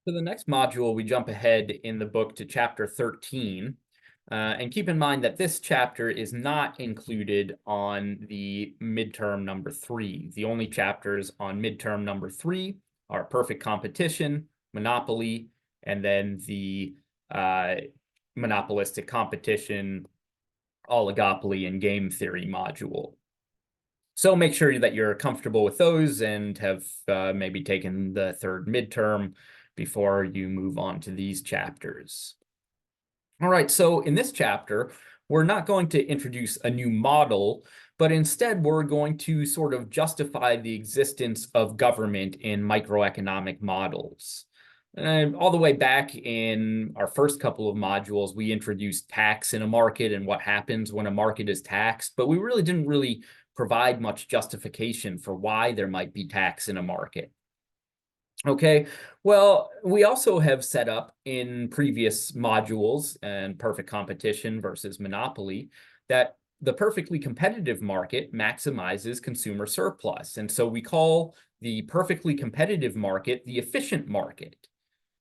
For the next module, we jump ahead in the book to chapter 13. And keep in mind that this chapter is not included on the midterm number 3. The only chapters on midterm number 3 are perfect competition, monopoly, and then the monopolistic competition, oligopoly, and game theory module. So make sure that you're comfortable with those and have maybe taken the third midterm before you move on to these chapters. All right, so in this chapter, we're not going to introduce a new model, but instead we're going to sort of justify the existence of government in microeconomic models. And all the way back in our first couple of modules, we introduced tax in a market and what happens when a market is taxed, but we really didn't provide much justification for why there might be tax in a market. Okay, well, we also have set up in previous modules and perfect competition versus monopoly that the perfectly competitive market maximizes consumer surplus. And so we call the perfectly competitive market the efficient market.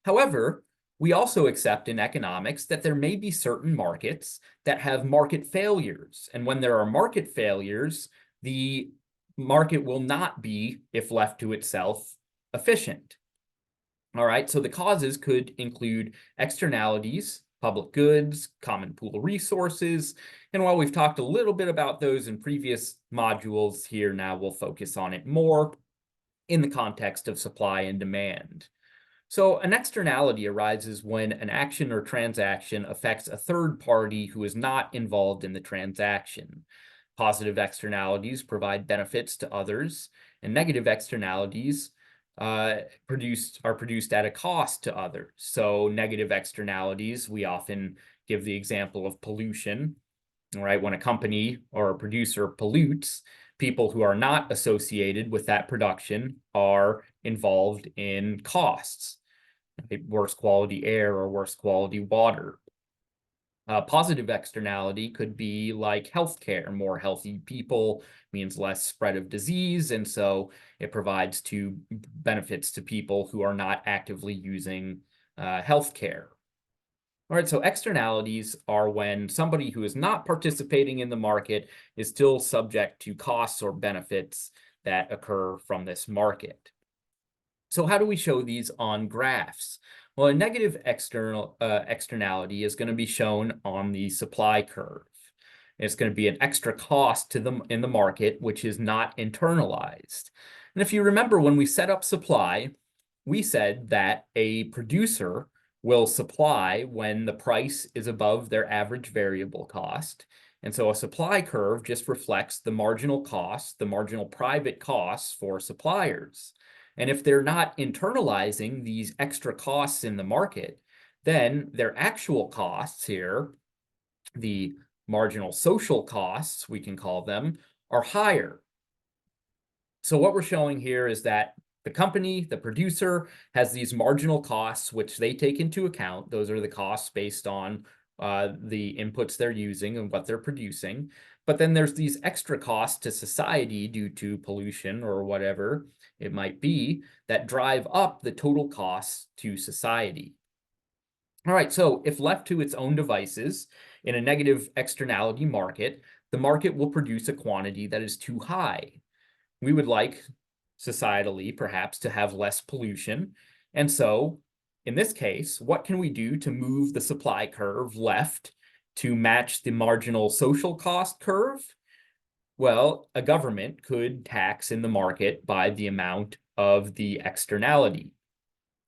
However, we also accept in economics that there may be certain markets that have market failures. And when there are market failures, the market will not be, if left to itself, efficient. All right, so the causes could include externalities, public goods, common pool resources. And while we've talked a little bit about those in previous modules, here now we'll focus on it more in the context of supply and demand. So an externality arises when an action or transaction affects a third party who is not involved in the transaction. Positive externalities provide benefits to others, and negative externalities are produced at a cost to others. So negative externalities, we often give the example of pollution, right? When a company or a producer pollutes, people who are not associated with that production are involved in costs, worse quality air or worse quality water. Positive externality could be like healthcare. More healthy people means less spread of disease, and so it provides benefits to people who are not actively using healthcare. All right, so externalities are when somebody who is not participating in the market is still subject to costs or benefits that occur from this market. So how do we show these on graphs? Well, a negative externality is going to be shown on the supply curve. It's going to be an extra cost to them in the market, which is not internalized. And if you remember, when we set up supply, we said that a producer will supply when the price is above their average variable cost. And so a supply curve just reflects the marginal costs, the marginal private costs for suppliers. And if they're not internalizing these extra costs in the market, then their actual costs here, the marginal social costs, we can call them, are higher. So what we're showing here is that the company, the producer, has these marginal costs, which they take into account. Those are the costs based on the inputs they're using and what they're producing. But then there's these extra costs to society due to pollution or whatever it might be that drive up the total costs to society. All right, so if left to its own devices in a negative externality market, the market will produce a quantity that is too high. We would like societally perhaps to have less pollution. And so in this case, what can we do to move the supply curve left to match the marginal social cost curve? Well, a government could tax in the market by the amount of the externality.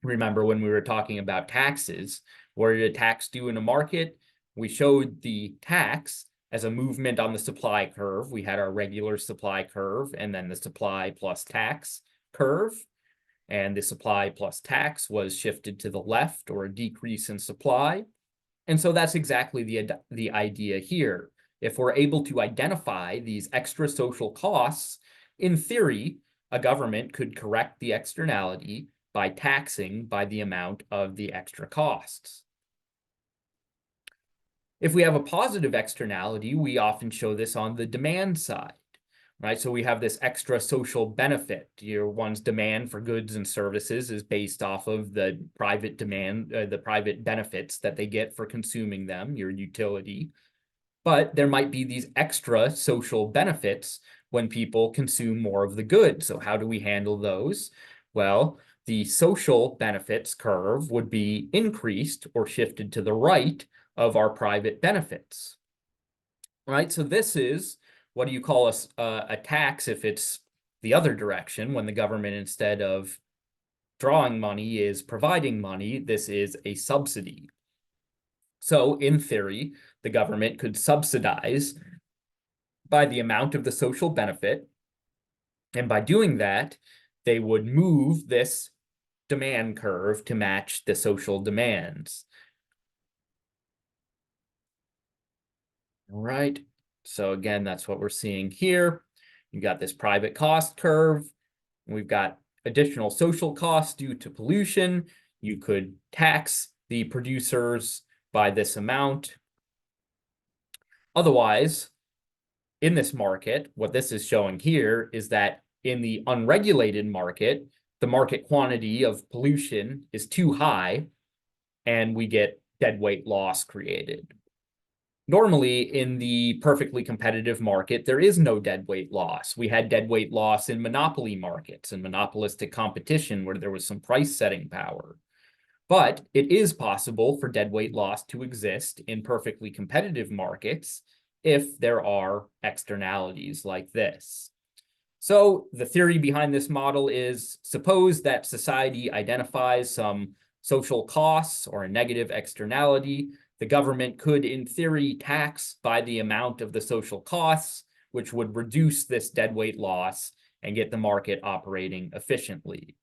Remember when we were talking about taxes, what did a tax do in a market? We showed the tax as a movement on the supply curve. We had our regular supply curve and then the supply plus tax curve. And the supply plus tax was shifted to the left, or a decrease in supply. And so that's exactly the idea here. If we're able to identify these extra social costs, in theory, a government could correct the externality by taxing by the amount of the extra costs. If we have a positive externality, we often show this on the demand side. right? So we have this extra social benefit. One's demand for goods and services is based off of the private demand, the private benefits that they get for consuming them, your utility. But there might be these extra social benefits when people consume more of the good. So how do we handle those? Well, the social benefits curve would be increased or shifted to the right of our private benefits, right? So this is, what do you call a tax if it's the other direction, when the government, instead of drawing money, is providing money? This is a subsidy. So in theory, the government could subsidize by the amount of the social benefit. And by doing that, they would move this demand curve to match the social demands. All right. So again, that's what we're seeing here. You've got this private cost curve. We've got additional social costs due to pollution. You could tax the producers by this amount. Otherwise, in this market, what this is showing here is that in the unregulated market, the market quantity of pollution is too high, and we get deadweight loss created. Normally, in the perfectly competitive market, there is no deadweight loss. We had deadweight loss in monopoly markets and monopolistic competition where there was some price setting power. But it is possible for deadweight loss to exist in perfectly competitive markets if there are externalities like this. So the theory behind this model is, suppose that society identifies some social costs or a negative externality. The government could, in theory, tax by the amount of the social costs, which would reduce this deadweight loss and get the market operating efficiently.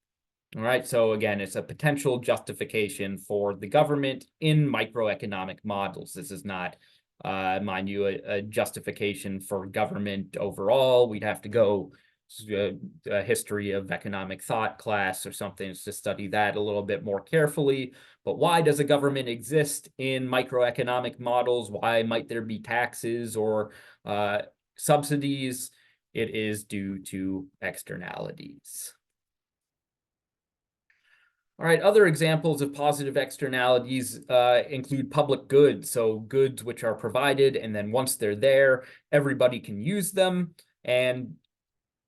All right, so again, it's a potential justification for the government in microeconomic models. This is not, mind you, a justification for government overall. We'd have to go a history of economic thought class or something to study that a little bit more carefully. But why does a government exist in microeconomic models? Why might there be taxes or subsidies? It is due to externalities. All right, other examples of positive externalities include public goods. So goods which are provided, and then once they're there, everybody can use them. And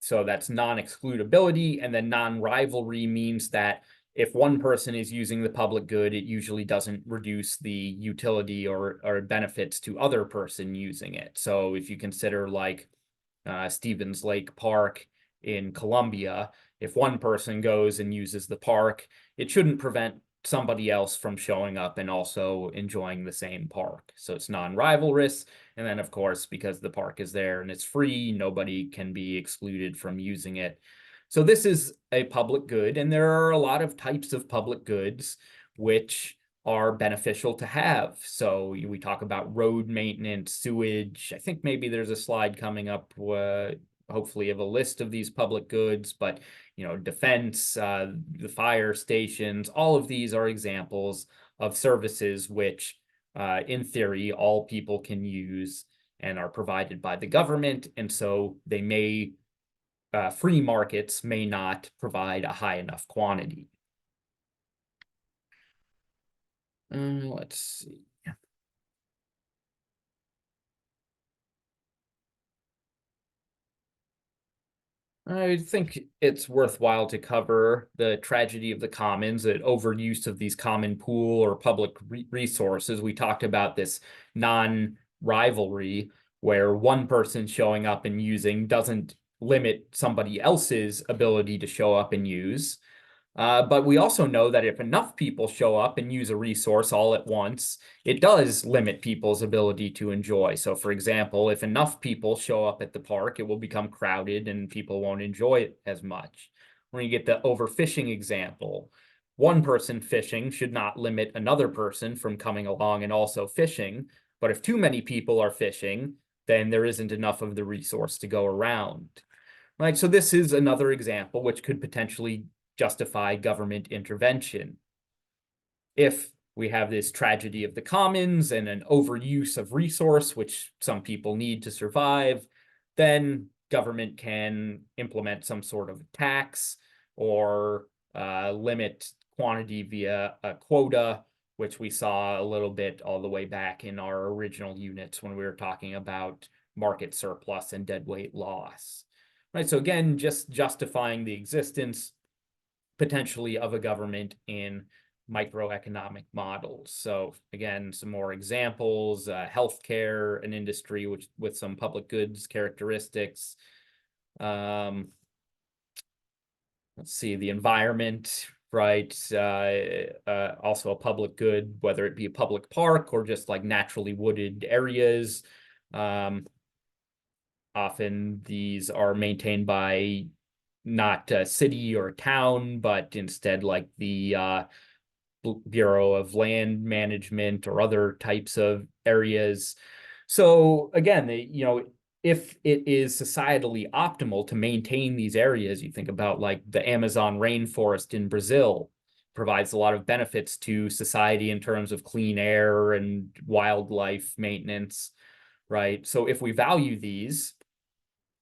so that's non-excludability. And then non-rivalry means that if one person is using the public good, it usually doesn't reduce the utility or benefits to other person using it. So if you consider like Stevens Lake Park in Columbia, if one person goes and uses the park, it shouldn't prevent somebody else from showing up and also enjoying the same park. So it's non-rivalrous. And then, of course, because the park is there and it's free, nobody can be excluded from using it. So this is a public good, and there are a lot of types of public goods which are beneficial to have. So we talk about road maintenance, sewage. I think maybe there's a slide coming up, hopefully, of a list of these public goods, but defense, the fire stations, all of these are examples of services which, in theory, all people can use and are provided by the government. And so they may, free markets may not provide a high enough quantity. Let's see. I think it's worthwhile to cover the tragedy of the commons, that overuse of these common pool or public resources. We talked about this non-rivalry, where one person showing up and using doesn't limit somebody else's ability to show up and use. But we also know that if enough people show up and use a resource all at once, it does limit people's ability to enjoy. So for example, if enough people show up at the park, it will become crowded and people won't enjoy it as much. When you get the overfishing example, one person fishing should not limit another person from coming along and also fishing. But if too many people are fishing, then there isn't enough of the resource to go around. Right, so this is another example which could potentially justify government intervention. If we have this tragedy of the commons and an overuse of resource, which some people need to survive, then government can implement some sort of tax or limit quantity via a quota, which we saw a little bit all the way back in our original units when we were talking about market surplus and deadweight loss. Right, so again, just justifying the existence potentially of a government in microeconomic models. So again, some more examples: healthcare, an industry with some public goods characteristics. Let's see, the environment, right? Also a public good, whether it be a public park or just like naturally wooded areas. Often these are maintained by not a city or a town, but instead like the Bureau of Land Management or other types of areas. So again, if it is societally optimal to maintain these areas, you think about like the Amazon rainforest in Brazil provides a lot of benefits to society in terms of clean air and wildlife maintenance, right? So if we value these,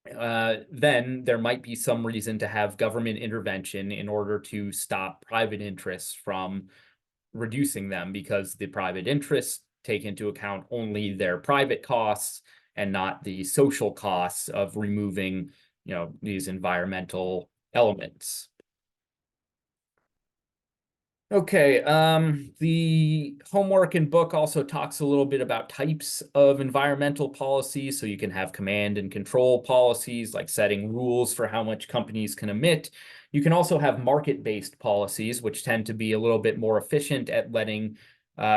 then there might be some reason to have government intervention in order to stop private interests from reducing them, because the private interests take into account only their private costs and not the social costs of removing, these environmental elements. Okay, the homework and book also talks a little bit about types of environmental policies. So you can have command and control policies, like setting rules for how much companies can emit. You can also have market-based policies, which tend to be a little bit more efficient at letting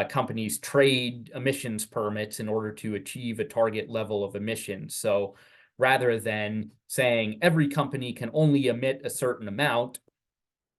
companies trade emissions permits in order to achieve a target level of emissions. So rather than saying every company can only emit a certain amount,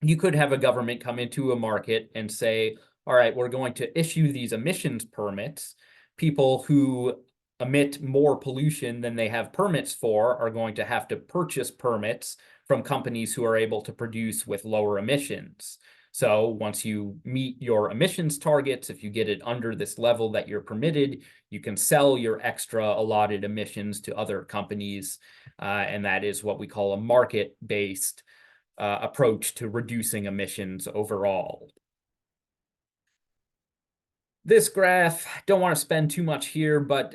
you could have a government come into a market and say, all right, we're going to issue these emissions permits. People who emit more pollution than they have permits for are going to have to purchase permits from companies who are able to produce with lower emissions. So once you meet your emissions targets, if you get it under this level that you're permitted, you can sell your extra allotted emissions to other companies. And that is what we call a market-based approach to reducing emissions overall. This graph, don't want to spend too much here, but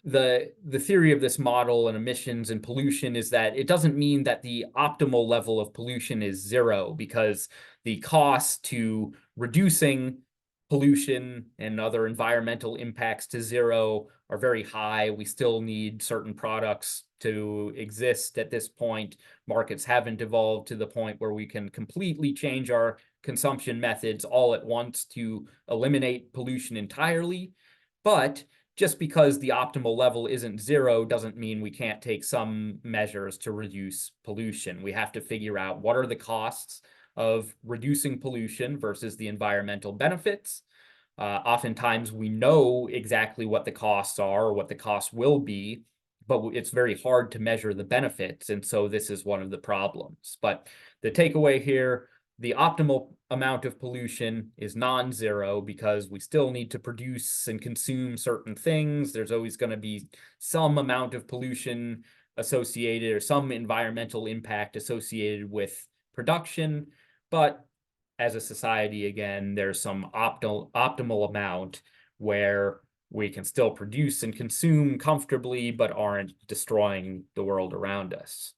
the theory of this model and emissions and pollution is that it doesn't mean that the optimal level of pollution is zero, because the cost to reducing pollution and other environmental impacts to zero are very high. We still need certain products to exist at this point. Markets haven't evolved to the point where we can completely change our consumption methods all at once to eliminate pollution entirely. But just because the optimal level isn't zero doesn't mean we can't take some measures to reduce pollution. We have to figure out what are the costs of reducing pollution versus the environmental benefits. Oftentimes we know exactly what the costs are or what the costs will be, but it's very hard to measure the benefits. And so this is one of the problems. But the takeaway here, the optimal amount of pollution is non-zero, because we still need to produce and consume certain things. There's always going to be some amount of pollution associated or some environmental impact associated with production. But as a society, again, there's some optimal amount where we can still produce and consume comfortably, but aren't destroying the world around us.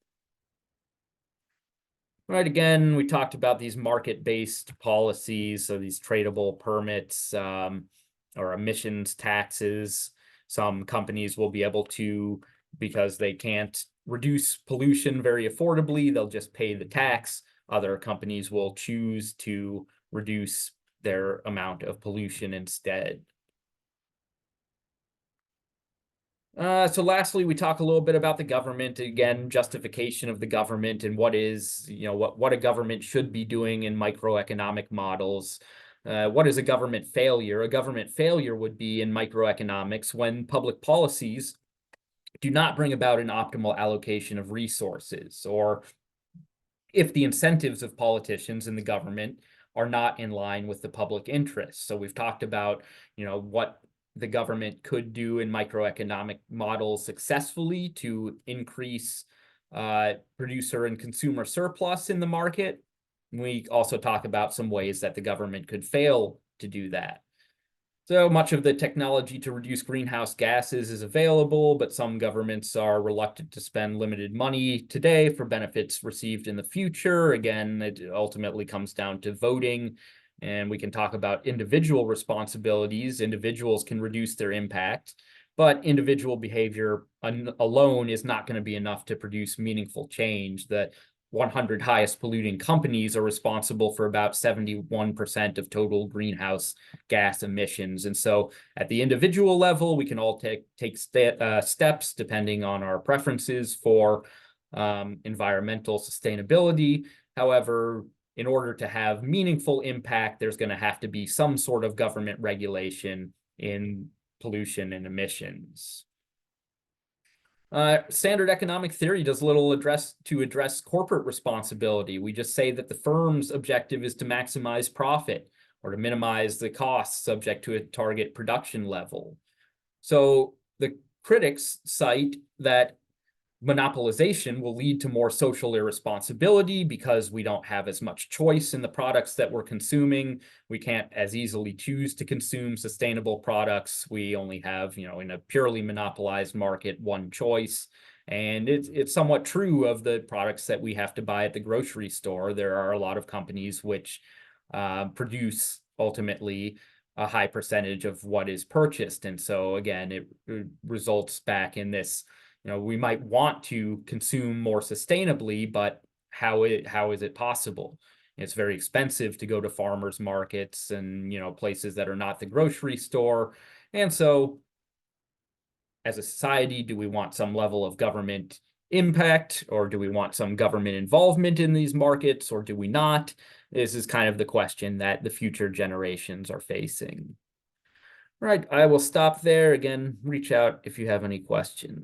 Right, again, we talked about these market-based policies, so these tradable permits or emissions taxes. Some companies will be able to, because they can't reduce pollution very affordably, they'll just pay the tax. Other companies will choose to reduce their amount of pollution instead. So lastly, we talk a little bit about the government, again, justification of the government and what is, what a government should be doing in microeconomic models. What is a government failure? A government failure would be in microeconomics when public policies do not bring about an optimal allocation of resources, or if the incentives of politicians in the government are not in line with the public interest. So we've talked about, what the government could do in microeconomic models successfully to increase producer and consumer surplus in the market. We also talk about some ways that the government could fail to do that. So much of the technology to reduce greenhouse gases is available, but some governments are reluctant to spend limited money today for benefits received in the future. Again, it ultimately comes down to voting, and we can talk about individual responsibilities. Individuals can reduce their impact, but individual behavior alone is not going to be enough to produce meaningful change. The 100 highest polluting companies are responsible for about 71% of total greenhouse gas emissions. And so at the individual level, we can all take steps depending on our preferences for environmental sustainability. However, in order to have meaningful impact, there's going to have to be some sort of government regulation in pollution and emissions. Standard economic theory does little to address corporate responsibility. We just say that the firm's objective is to maximize profit or to minimize the costs subject to a target production level. So the critics cite that monopolization will lead to more social irresponsibility because we don't have as much choice in the products that we're consuming. We can't as easily choose to consume sustainable products. We only have, in a purely monopolized market, one choice. And it's somewhat true of the products that we have to buy at the grocery store. There are a lot of companies which produce ultimately a high percentage of what is purchased. And so again, it results back in this, we might want to consume more sustainably, but how is it possible? It's very expensive to go to farmers markets and, places that are not the grocery store. And so as a society, do we want some level of government impact, or do we want some government involvement in these markets, or do we not? This is kind of the question that the future generations are facing. All right, I will stop there. Again, reach out if you have any questions.